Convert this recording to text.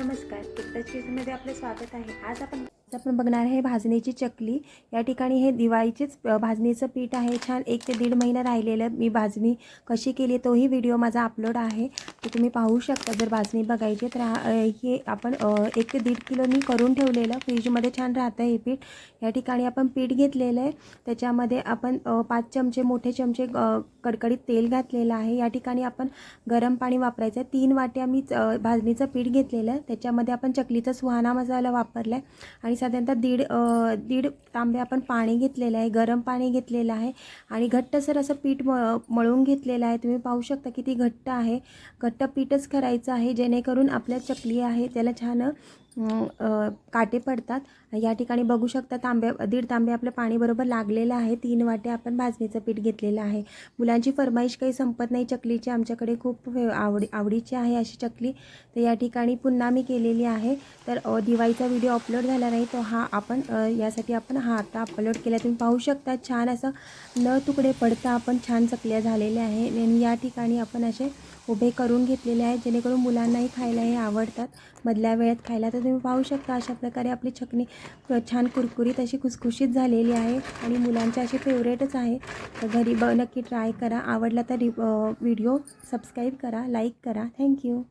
नमस्कार, एकताच किचनमध्ये आपले स्वागत आहे। आज आपण बघणार आहे भाजणीची चकली। या ठिकाणी हे दिवाळीचेच भाजणीचं पीठ आहे। छान 1 ते 1.5 महिना राहिलेलं मी भाजणी कशी केली तोही व्हिडिओ माझा अपलोड आहे, तो तुम्ही पाहू शकता। जर भाजणी बघायची तर हे आपण 1 ते 1.5 किलो मी करून ठेवलेलं, फ्रीजमध्ये छान राहतं हे पीठ। या ठिकाणी आपण पीठ घेतलेलं आहे, त्याच्यामध्ये आपण 5 चमचे मोठे चमचे कडकडीत तेल घातलेलं आहे। या ठिकाणी आपण गरम पाणी वापरायचं आहे। 3 वाट्या मी भाजणीचं पीठ घेतलेलं आहे, त्याच्यामध्ये आपण चकलीचा सुहाना मसाला वापरला आहे आणि साधारणतः दीड तांबे आपण पाणी घेतलेलं आहे, गरम पाणी घेतलेलं आहे आणि घट्टसर असं पीठ मळून घेतलेलं आहे। तुम्ही पाहू शकता किती घट्ट आहे। घट्ट पीठच करायचं आहे जेणेकरून आपल्या चकली आहे त्याला छान काटे पडतात। या ठिकाणी बघू शकता दीड तांबे आपलं पाणी बरोबर लागलेलं आहे। 3 वाटे आपण भाजणीचं पीठ घेतलेलं आहे। मुलांची फरमाईश काही संपत नाही चकलीची, आमच्याकडे खूप आवडीची आहे अशी चकली। तर या ठिकाणी पुन्हा मी केलेली आहे। तर दिवाळीचा व्हिडिओ अपलोड झाला नाही तो यासाठी आपण आता अपलोड केला। तुम्ही पाहू शकता छान असं न तुकडे पडता आपण छान चकल्या झालेल्या आहे आणि या ठिकाणी आपण असे उभे करून घेतलेले आहेत जेणेकरून मुलांनाही खायला हे आवडतात मधल्या वेळेत खायला। तर तुम्ही पाहू शकता अशा प्रकारे आपली चकली छान कुरकुरीत अशी खुसखुशीत झालेली आहे आणि मुलांचे असे फेवरेटच आहे। तर घरी नक्की ट्राय करा। आवडला तर व्हिडिओ सबस्क्राईब करा, लाईक करा। थँक्यू।